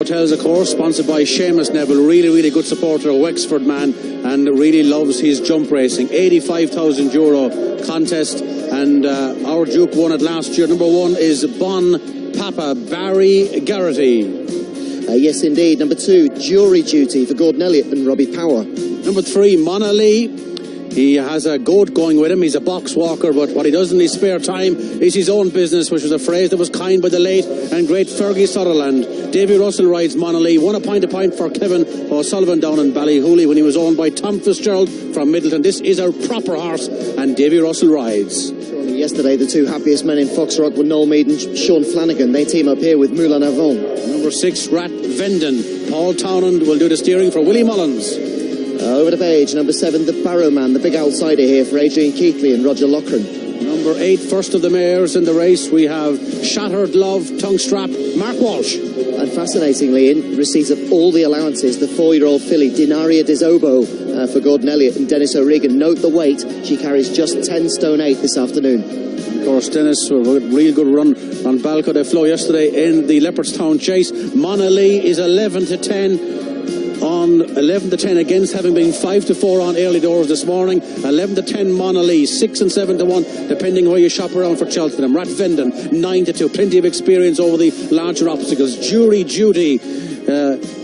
Hotels, of course, sponsored by Seamus Neville, really good supporter, a Wexford man, and really loves his jump racing. €85,000 contest, and our Duke won it last year. Number 1 is Bon Papa, Barry Garrity. Yes, indeed. Number 2, Jury Duty for Gordon Elliott and Robbie Power. Number 3, Monalee. He has a goat going with him. He's a box walker, but what he does in his spare time is his own business, which was a phrase that was coined by the late and great Fergie Sutherland. Davy Russell rides Monalee. Won a point for Kevin O'Sullivan down in Ballyhooly when he was owned by Tom Fitzgerald from Middleton. This is a proper horse, and Davy Russell rides. Yesterday, the two happiest men in Foxrock were Noel Mead and Sean Flanagan. They team up here with Moulin Avant. Number 6, Rat Venden. Paul Townend will do the steering for Willie Mullins. Over the page, number 7, the Barrowman, the big outsider here for Adrian Keighley and Roger Loughran. Number 8, first of the mares in the race, we have Shattered Love, Tongue Strap, Mark Walsh. And fascinatingly, in receipt of all the allowances, the 4-year-old filly, Dinaria Desobo, for Gordon Elliott and Dennis O'Regan. Note the weight, she carries just 10 stone 8 this afternoon. Of course, Dennis, a real good run on Balco de Flo yesterday in the Leopardstown Chase. Monalee is 11-10. On 11-10 against, having been 5-4 on early doors this morning. 11-10 Monalee, 6 and 7-1, depending where you shop around for Cheltenham. Rat Venden, 9-2. Plenty of experience over the larger obstacles. Jury Duty,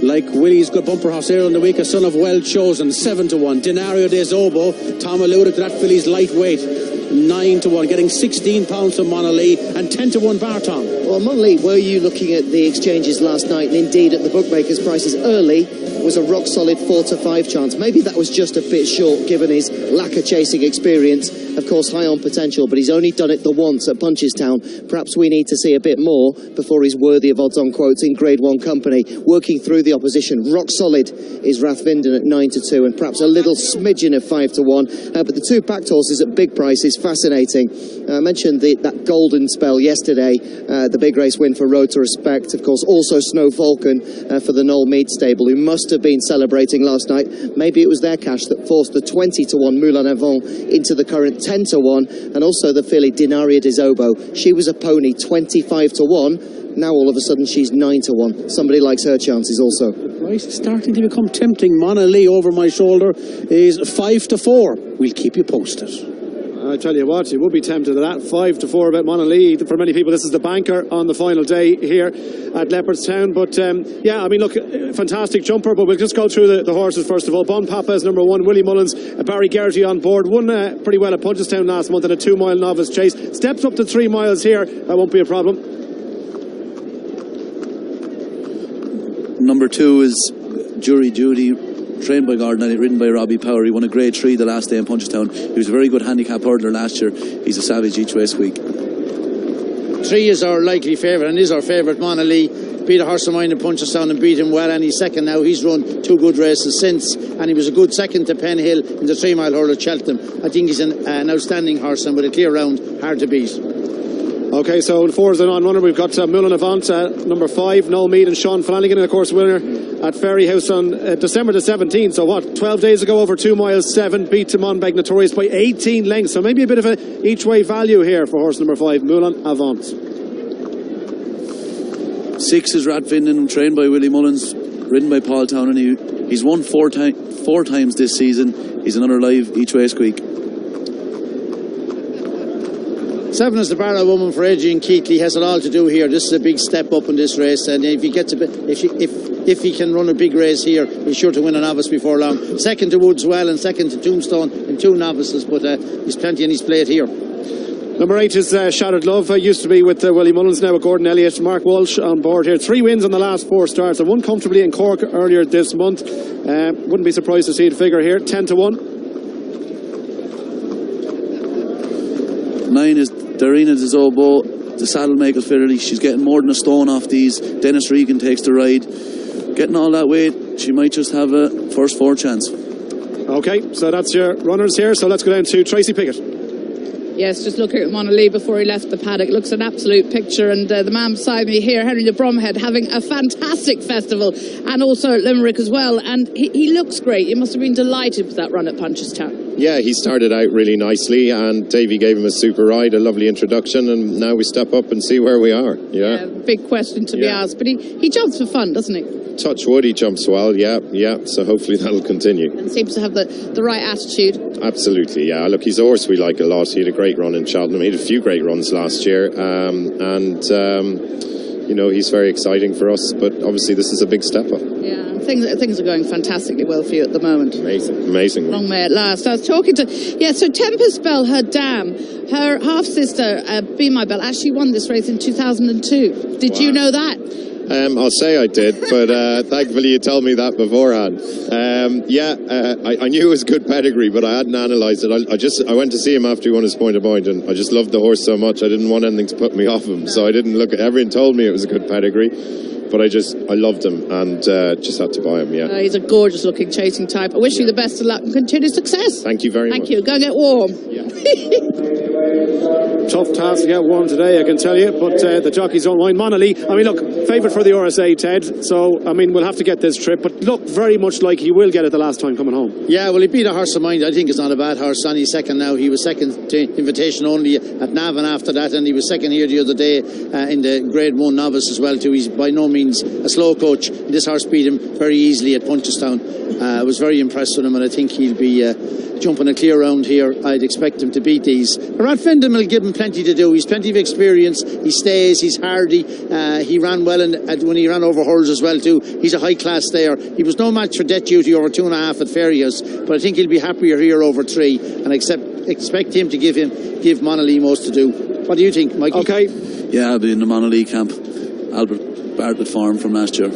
like Willie's good bumper horse here in the week, a son of Well Chosen, 7-1. Denario de Zobo, Tom alluded to that filly's lightweight, 9-1, getting £16 from Monalee, and 10-1 Barton. Well, Monalee, were you looking at the exchanges last night, and indeed at the bookmakers' prices early, was a rock-solid 4-5 chance. Maybe that was just a bit short, given his lack of chasing experience. Of course, high on potential, but he's only done it the once at Punchestown. Perhaps we need to see a bit more before he's worthy of odds-on quotes in Grade 1 company. Working through the opposition, rock-solid is Rathvinden at 9-2, and perhaps a little smidgen of 5-1. But the two backed horses at big prices, fascinating. I mentioned that golden spell yesterday, the big race win for Road to Respect. Of course, also Snow Falcon for the Noel Mead stable, who must have been celebrating last night. Maybe it was their cash that forced the 20-1 Moulin Avant into the current 10-1, and also the filly Dinaria Desobo. She was a pony 25-1. Now all of a sudden she's 9-1. Somebody likes her chances also. The price is starting to become tempting. Monalee over my shoulder is 5-4. We'll keep you posted. I tell you what, you would be tempted to that. 5-4 about Monalee. For many people, this is the banker on the final day here at Leopardstown. But yeah, I mean, look, fantastic jumper. But we'll just go through the horses first of all. Bon Papa is number 1. Willie Mullins, Barry Garrity on board. Won pretty well at Punchestown last month in a 2-mile novice chase. Steps up to 3 miles here. That won't be a problem. Number 2 is Jury Duty, trained by Gordon Elliott, ridden by Robbie Power. He won a grade 3 the last day in Punchestown. He was a very good handicap hurdler last year. He's a savage each way squeak. 3 is our likely favourite, and is our favourite. Monalee beat a horse of mine in Punchestown and beat him well, and he's second now. He's run 2 good races since, and he was a good second to Penhill in the 3-mile hurdle at Cheltenham. I think he's an outstanding horse, and with a clear round, hard to beat. Okay, so 4 is the non-runner. We've got Moulin Avant, number 5, Noel Mead and Sean Flanagan, and of course winner at Ferryhouse on December the 17th. So what, 12 days ago, over 2 miles 7, beat Monbeg Notorious by 18 lengths. So maybe a bit of a each-way value here for horse number 5, Moulin Avant. 6 is Rat Venden, trained by Willie Mullins, ridden by Paul Townend. He's won 4 times this season. He's another live each-way squeak. 7 is the Barrow Woman for Adrian Keighley. Has it all to do here. This is a big step up in this race, and if he gets if he can run a big race here, he's sure to win a novice before long. Second to Woodswell and second to Tombstone in 2 novices, but he's plenty in his plate here. Number 8 is Shattered Love. Used to be with Willie Mullins, now with Gordon Elliott. Mark Walsh on board here. 3 wins on the last 4 starts, and 1 comfortably in Cork earlier this month. Wouldn't be surprised to see the figure here, 10-1. 9 is Darina Desobo, the saddle makers filly. She's getting more than a stone off these. Dennis Regan takes the ride. Getting all that weight, she might just have a first 4 chance. Okay, so that's your runners here. So let's go down to Tracy Pickett. Yes, just looking at Monalee before he left the paddock. Looks an absolute picture. And the man beside me here, Henry de Bromhead, having a fantastic festival, and also at Limerick as well. And he looks great. You must have been delighted with that run at Punchestown. Yeah, he started out really nicely, and Davey gave him a super ride, a lovely introduction, and now we step up and see where we are. Yeah, big question to be asked. But he jumps for fun, doesn't he? Touch wood, he jumps well, yeah, so hopefully that'll continue. And seems to have the right attitude. Absolutely, yeah. Look, he's a horse we like a lot. He had a great run in Cheltenham. He had a few great runs last year, you know, he's very exciting for us, but obviously this is a big step up. Yeah, things are going fantastically well for you at the moment. Amazing. Long may it last. I was talking to, so Tempest Bell, her dam, her half-sister, Be My Bell, actually won this race in 2002. Did you know that? I'll say I did, but thankfully you told me that beforehand. I knew it was good pedigree, but I hadn't analysed it. I went to see him after he won his point, and I just loved the horse so much. I didn't want anything to put me off him, so I didn't look at. Everyone told me it was a good pedigree, but I loved him and just had to buy him. Yeah, he's a gorgeous-looking chasing type. I wish you the best of luck and continued success. Thank you very much. Thank you. Go and get warm. Yeah. Tough task to get warm today, I can tell you, but the jockeys don't mind. Monalee, I mean, look, favourite for the RSA, Ted, so, I mean, we'll have to get this trip, but looked very much like he will get it the last time coming home. Yeah, well, he beat a horse of mine. I think it's not a bad horse. Sonny's second now. He was second to invitation only at Navan after that, and he was second here the other day in the Grade 1 Novice as well, too. He's by no means a slow coach. This horse beat him very easily at Punchestown. I was very impressed with him, and I think he'll be jumping a clear round here. I'd expect him to beat these. Radfindon will give him plenty to do. He's plenty of experience. He stays. He's hardy. He ran well when he ran over hurdles as well too. He's a high class stayer. He was no match for debt duty over 2.5 at Ferryhouse, but I think he'll be happier here over 3, and expect him to give Monalee most to do. What do you think, Mikey? Okay. Yeah, I'll be in the Monalee camp. Albert Bartlett form from last year.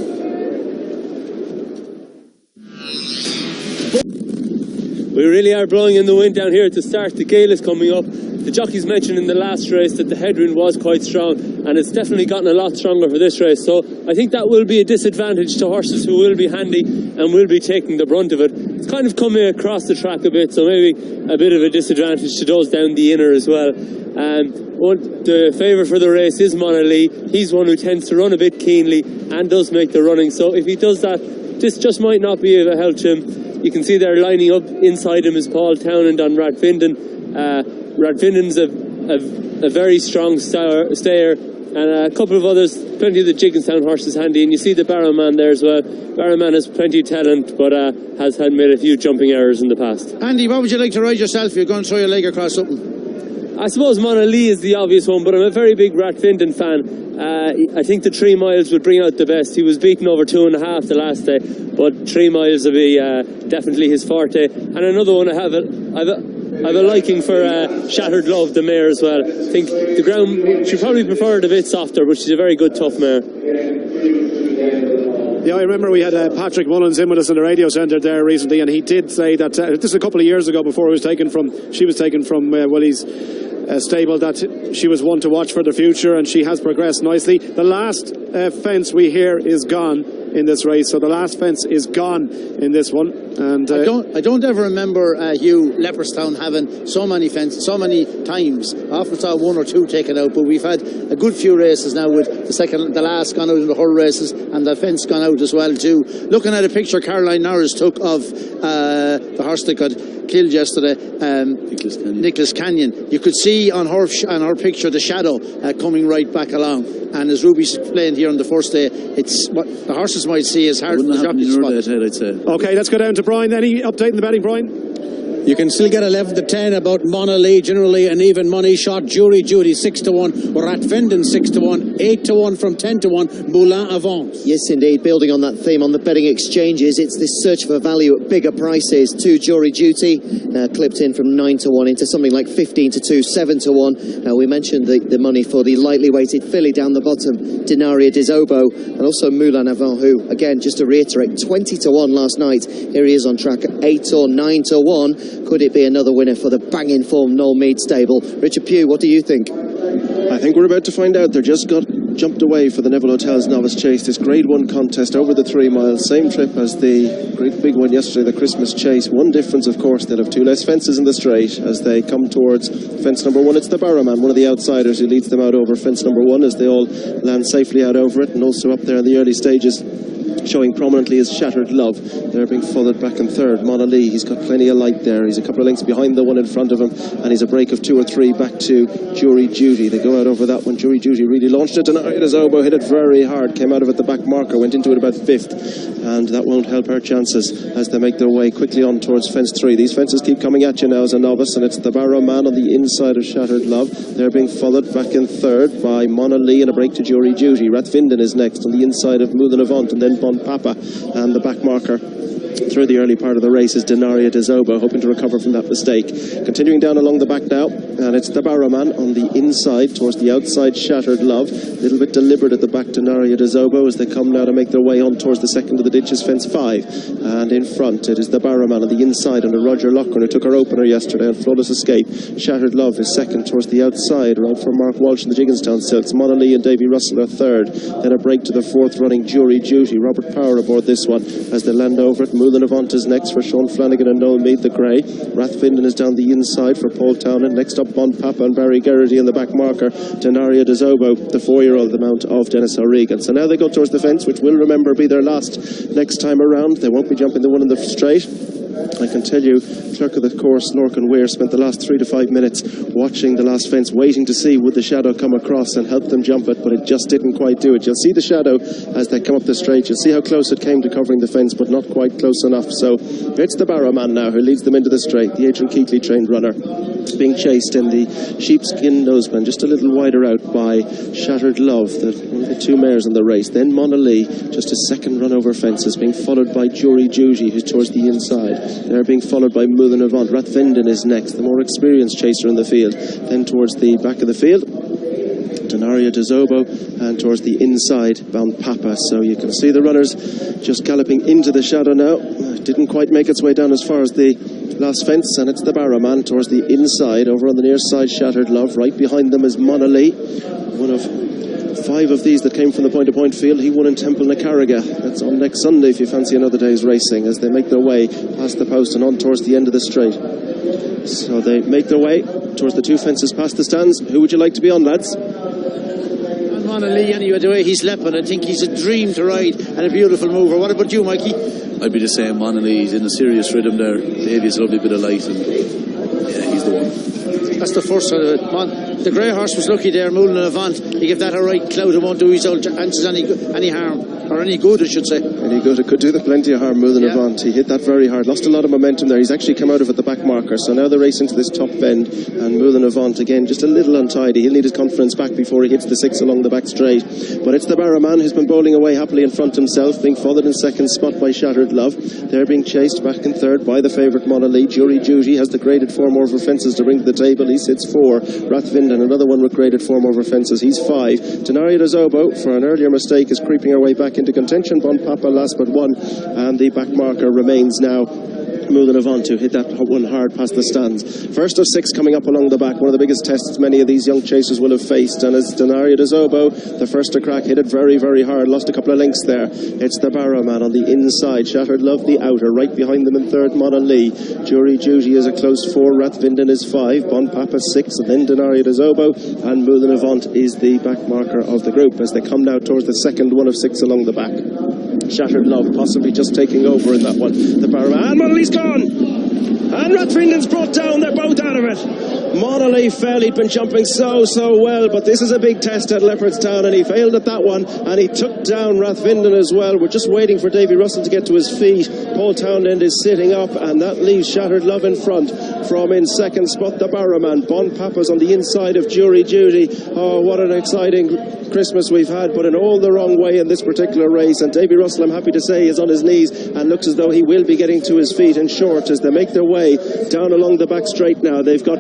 We really are blowing in the wind down here at the start. The gale is coming up. The jockeys mentioned in the last race that the headwind was quite strong, and it's definitely gotten a lot stronger for this race. So I think that will be a disadvantage to horses who will be handy and will be taking the brunt of it. It's kind of coming across the track a bit, so maybe a bit of a disadvantage to those down the inner as well. The favourite for the race is Monalee. He's one who tends to run a bit keenly and does make the running. So if he does that, this just might not be of a help to him. You can see they're lining up inside him is Paul Townend on Radfindon. Radfindon's a very strong stayer, and a couple of others, plenty of the Jigginstown horses handy, and you see the Barrowman there as well. Barrowman has plenty of talent, but has had made a few jumping errors in the past. Andy, what would you like to ride yourself? You're going to throw your leg across something. I suppose Monalee is the obvious one, but I'm a very big Radfindon fan. I think the 3 miles would bring out the best. He was beaten over 2.5 the last day, but 3 miles will be definitely his forte. And another one, I have a liking for Shattered Love, the mare as well. I think the ground, she probably preferred a bit softer, but she's a very good tough mare. Yeah, I remember we had Patrick Mullins in with us in the radio centre there recently, and he did say that this is a couple of years ago before she was taken from Willie's stable, that she was one to watch for the future, and she has progressed nicely. The last fence we hear is gone in this race, so the last fence is gone in this one. And I don't ever remember Hugh Leopardstown having so many fences so many times. I often saw 1 or 2 taken out, but we've had a good few races now with the last gone out in the whole races, and the fence gone out as well too. Looking at a picture Caroline Norris took of the horse that got killed yesterday, Nicholas Canyon. You could see on her picture the shadow coming right back along, and as Ruby explained here on the first day, it's what the horses might see as hard for the jockey spot. I'd say. Okay, let's go down to Brian. Any update in the betting, Brian? You can still get 11 to 10 about Monalee, generally an even money shot. Jury Judy 6 to 1, Ratfindon 6 to 1, 8 to 1 from 10 to 1, Moulin Avant. Yes, indeed. Building on that theme on the betting exchanges, it's this search for value at bigger prices. 2 Jury Duty clipped in from 9 to 1 into something like 15 to 2, 7 to 1. We mentioned the money for the lightly weighted filly down the bottom, Denaria Disobo, and also Moulin Avant, who, again, just to reiterate, 20 to 1 last night. Here he is on track at 8 or 9 to 1. Could it be another winner for the banging form Noel Mead stable? Richard Pugh, what do you think? I think we're about to find out. They're just got jumped away for the Neville Hotels Novice Chase, this Grade 1 contest over the 3 miles, same trip as the great big one yesterday, the Christmas Chase. One difference, of course, they'll have 2 less fences in the straight as they come towards fence number 1. It's the Barrowman, one of the outsiders, who leads them out over fence number 1 as they all land safely out over it, and also up there in the early stages, showing prominently is Shattered Love. They're being followed back in third. Monalee, he's got plenty of light there. He's a couple of lengths behind the one in front of him, and he's a break of 2 or 3 back to Jury Duty. They go out over that one. Jury Duty really launched it, and his elbow hit it very hard. Came out of it the back marker, went into it about 5th, and that won't help her chances as they make their way quickly on towards fence 3. These fences keep coming at you now as a novice, and it's the Barrowman on the inside of Shattered Love. They're being followed back in third by Monalee and a break to Jury Duty. Rathvinden is next on the inside of Moulin Avant, and then Bon Papa, and the back marker through the early part of the race is Denaria de Zobo, hoping to recover from that mistake. Continuing down along the back now, and it's the Barrowman on the inside towards the outside Shattered Love. A little bit deliberate at the back, Denaria de Zobo, as they come now to make their way on towards the second of the ditches, fence 5. And in front it is the Barrowman on the inside under Roger Loughlin, who took her opener yesterday on flawless escape. Shattered Love is second towards the outside, right for Mark Walsh in the Jigginstown Silks. Monalee and Davy Russell are third. Then a break to the 4th running Jury Duty. Robert Power aboard this one as they land over it. Moulin Avant is next for Sean Flanagan and Noel Meade the Grey. Rathvinden is down the inside for Paul Townend. Next up, Bon Papa and Barry Geraghty in the back marker. Denaria de Zobo, the 4-year-old, the mount of Dennis O'Regan. So now they go towards the fence, which will, remember, be their last next time around. They won't be jumping the one in the straight. I can tell you, clerk of the course, Lorcan Weir, spent the last 3 to 5 minutes watching the last fence, waiting to see would the shadow come across and help them jump it, but it just didn't quite do it. You'll see the shadow as they come up the straight. You'll see how close it came to covering the fence, but not quite close enough. So it's the Barrowman now who leads them into the straight, the Adrian Keighley trained runner, being chased in the sheepskin noseband, just a little wider out by Shattered Love, one of the 2 mares in the race. Then Monalee, just a second run over fences, being followed by Jury Duty, who's towards the inside. They're being followed by Moulin Avant. Rathvinden is next, the more experienced chaser in the field. Then towards the back of the field, Denaria de Zobo, and towards the inside, Bon Papa. So you can see the runners just galloping into the shadow now. It didn't quite make its way down as far as the last fence, and it's the Barrowman towards the inside. Over on the near side, Shattered Love. Right behind them is Monalee, one of 5 of these that came from the point-to-point field. He won in Temple Nacarriga. That's on next Sunday if you fancy another day's racing, as they make their way past the post and on towards the end of the straight. So they make their way towards the 2 fences past the stands. Who would you like to be on, lads? Monalee, anyway, the way he's leaping, I think he's a dream to ride and a beautiful mover. What about you, Mikey? I'd be the same. Monalee, he's in a serious rhythm there. Davy's a lovely bit of light, and yeah, he's the one. That's the first side of it. The grey horse was lucky there, Moulin Avant. He gave that a right clout. It won't do his old chances any harm. Or any good, I should say. Any good. It could do them plenty of harm, Moulin Avant. He hit that very hard. Lost a lot of momentum there. He's actually come out of it the back marker. So now they're racing to this top bend. And Moulin Avant, again, just a little untidy. He'll need his confidence back before he hits the 6 along the back straight. But it's the Barrowman who's been bowling away happily in front himself, being followed in second spot by Shattered Love. They're being chased back in third by the favourite Monalee. Jury Duty has the graded form over fences to bring to the table. He sits 4. Rathvinden, another one with graded form over fences. He's 5. Denaria de Zobo, for an earlier mistake, is creeping her way back into contention. Bon Papa last but 1, and the back marker remains now Moulin Avant, who hit that one hard past the stands. First of 6 coming up along the back, one of the biggest tests many of these young chasers will have faced, and it's Denaria de Zobo, the first to crack, hit it very, very hard, lost a couple of lengths there. It's the Barrowman on the inside, Shattered Love the outer, right behind them in third Monalee. Jury Duty is a close 4, Rathvinden is 5, Bon Papa 6, and then Denaria de Zobo, and Moulin Avant is the back marker of the group as they come now towards the second one of 6 along the back. Shattered Love possibly just taking over in that one. The Barrowman, and Monalee's gone! And Rathvinden's brought down, they're both out of it. Monalee fell, he'd been jumping so well, but this is a big test at Leopardstown, and he failed at that one, and he took down Rathvinden as well. We're just waiting for Davy Russell to get to his feet. Paul Townend is sitting up, and that leaves Shattered Love in front. From in second spot, the Barrowman. Bon Papa's on the inside of Jury Duty. Oh, what an exciting Christmas we've had, but in all the wrong way in this particular race. And Davy Russell, I'm happy to say, is on his knees and looks as though he will be getting to his feet in short as they make their way down along the back straight now. They've got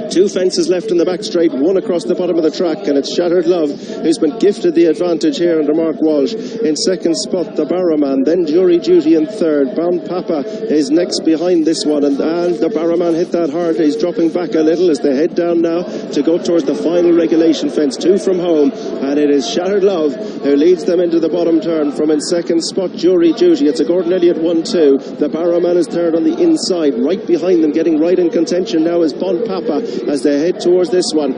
2 fences left in the back straight, 1 across the bottom of the track, and it's Shattered Love who's been gifted the advantage here under Mark Walsh. In second spot, the Barrowman, then Jury Duty in third. Bon Papa is next behind this one, and the Barrowman hit that hard. He's dropping back a little as they head down now to go towards the final regulation fence, 2 from home, and it is Shattered Love who leads them into the bottom turn from in second spot, Jury Duty. It's a Gordon Elliott 1-2. The Barrowman is third on the inside. Right behind them, getting right in contention now is Bon Papa as they head towards this one.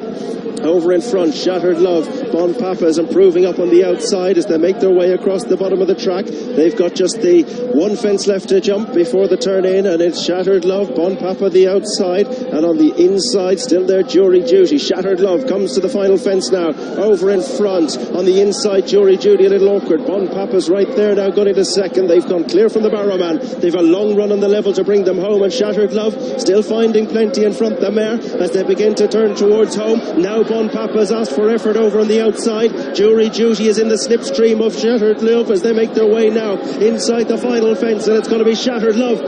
Over in front, Shattered Love. Bon Papa is improving up on the outside as they make their way across the bottom of the track. They've got just the 1 fence left to jump before the turn in, and it's Shattered Love, Bon Papa the outside, and on the inside still there Jury Duty. Shattered Love comes to the final fence now. Over in front, on the inside Jury Duty a little awkward. Bon Papa's right there now going into second. They've gone clear from the Barrowman. They've a long run on the level to bring them home, and Shattered Love still finding plenty in front. The mare as they begin to turn towards home. Now Bon Papa's asked for effort over on the outside. Jury Duty is in the slipstream of Shattered Love as they make their way now inside the final fence, and it's going to be Shattered Love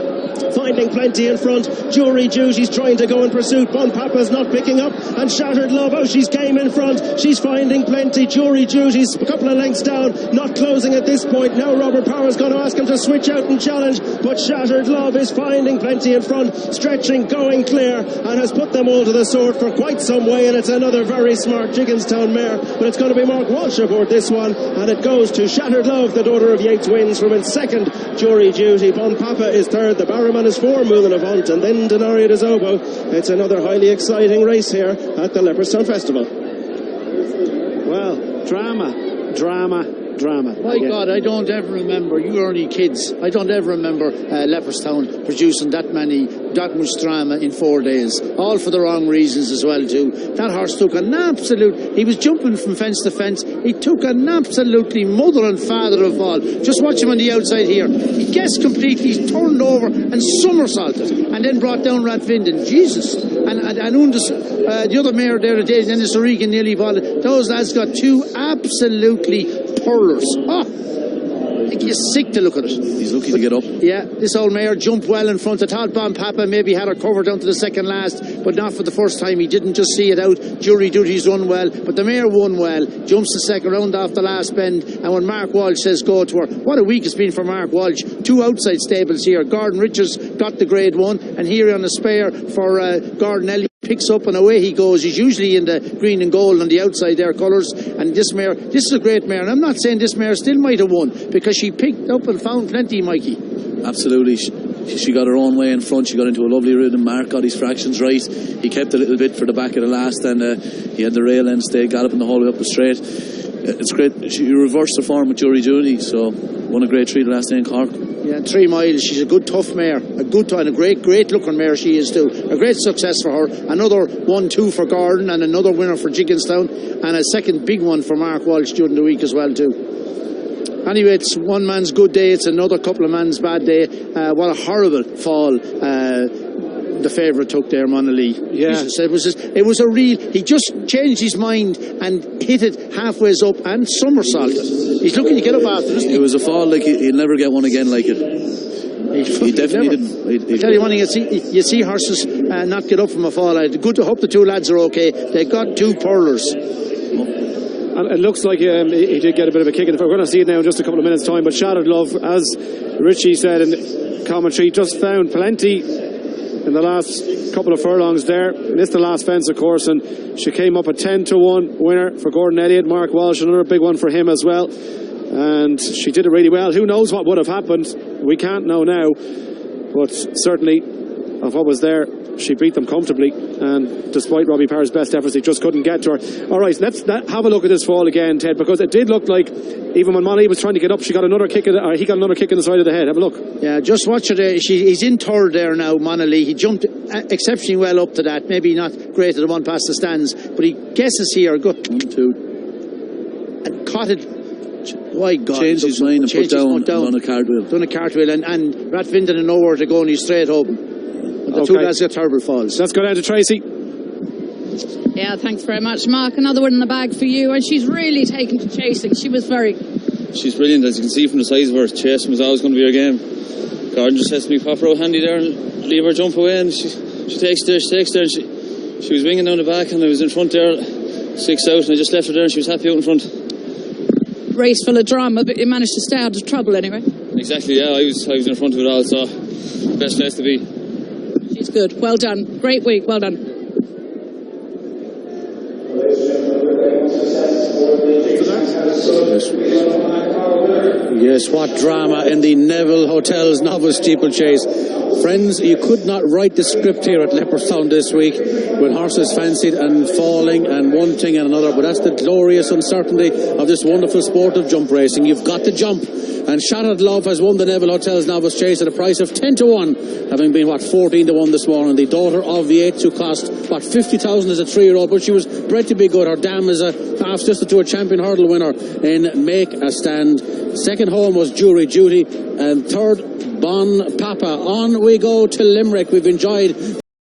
finding plenty in front. Jury Duty's trying to go in pursuit. Bon Papa's not picking up, and Shattered Love, oh, she's game in front. She's finding plenty. Jury Duty's a couple of lengths down, not closing at this point. Now Robert Power's going to ask him to switch out and challenge, but Shattered Love is finding plenty in front, stretching, going clear, and has put them all to the sword for quite some way, and it's another very smart Jigginstown mare, but it's going to be Mark Walsh aboard this one, and it goes to Shattered Love. The daughter of Yates wins from in second, Jury Duty. Bon Papa is third, the Barrowman is 4, Moulin Avant, and then Denario de Zobo. It's another highly exciting race here at the Leopardstown Festival. Well, drama. My God, I don't ever remember, you were only kids, I don't ever remember Leopardstown producing that much drama in 4 days. All for the wrong reasons as well too. That horse took an absolute, he was jumping from fence to fence, he took an absolutely mother and father of all. Just watch him on the outside here. He guessed completely, he's turned over and somersaulted, and then brought down Rathvinden. Jesus. And Undus, the other mare there today, Dennis O'Regan nearly volleyed. Those lads got 2 absolutely pearlers. You're sick to look at it. He's lucky to get up. Yeah, this old mare jumped well in front. I thought Bon Papa maybe had her covered down to the second last, but not for the first time. He didn't just see it out. Jury Duty's run well, but the mare won well. Jumps the second round off the last bend, and when Mark Walsh says go to her, what a week it's been for Mark Walsh. 2 outside stables here. Gordon Richards got the grade 1, and here on the spare for Gordon Elliott. Picks up and away he goes. He's usually in the green and gold on the outside there colours, and this mare, this is a great mare, and I'm not saying this mare still might have won because she picked up and found plenty, Mikey. Absolutely. She got her own way in front. She got into a lovely rhythm. Mark got his fractions right. He kept a little bit for the back of the last, and he had the rail end stay, galloping the whole way up the straight. It's great. She reversed her form with Jury Duty, so won a great treat last day in Cork. Yeah, 3 miles. She's a good tough mare, a good and a great looking mare she is too. A great success for her. Another 1-2 for Gordon, and another winner for Jigginstown, and a second big one for Mark Walsh during the week as well too. Anyway, it's one man's good day, it's another couple of man's bad day. What a horrible fall the favourite took there, Monalee. Yeah. Jesus, it was a real, he just changed his mind and hit it halfway up and somersaulted. He's looking to get up after, isn't he? It was a fall like he'll never get one again like it. He definitely didn't. I tell you one thing, you see horses not get up from a fall. Good to hope the 2 lads are okay. They got 2 pearlers. And it looks like he did get a bit of a kick in. We're going to see it now in just a couple of minutes' time. But Shattered Love, as Richie said in commentary, just found plenty in the last couple of furlongs there. Missed the last fence, of course, and she came up a 10-1 winner for Gordon Elliott. Mark Walsh, another big one for him as well. And she did it really well. Who knows what would have happened? We can't know now. But certainly, of what was there, she beat them comfortably, and despite Robbie Parr's best efforts, he just couldn't get to her. Alright, let's have a look at this fall again, Ted, because it did look like even when Monalee was trying to get up, he got another kick in the side of the head. Have a look. Yeah, just watch it. He's in third there now, Monalee. He jumped exceptionally well up to that. Maybe not great at the one past the stands, but he guesses here. Go 1-2 and caught it. Why God? Changed his mind and put down on a cartwheel. Done a cartwheel, and Rathvinden had nowhere to go, and he's straight home. The 2 lads got terrible falls. Let's go down to Tracy. Yeah, thanks very much, Mark. Another one in the bag for you, and she's really taken to chasing. She's brilliant, as you can see from the size of her. Chasing was always going to be her game. Gordon just says to me, pop her out handy there and leave her jump away, and she takes there, and She was winging down the back and I was in front there, 6 out, and I just left her there and she was happy out in front. Race full of drama, but you managed to stay out of trouble anyway. Exactly, yeah, I was in front of it all, so best place to be. She's good. Well done. Great week. Well done. Yes, what drama in the Neville Hotel's novice steeplechase. Friends, you could not write the script here at Leopardstown this week with horses fancied and falling and one thing and another, but that's the glorious uncertainty of this wonderful sport of jump racing. You've got to jump. And Shattered Love has won the Neville Hotel's novice chase at a price of 10 to 1, having been, 14 to 1 this morning. The daughter of the 8th, who cost, 50,000 as a 3-year-old, but she was bred to be good. Her dam is a half-sister to a champion hurdle winner in Make a Stand. Second home was Jury Duty, and third, Bon Papa. On we go to Limerick. We've enjoyed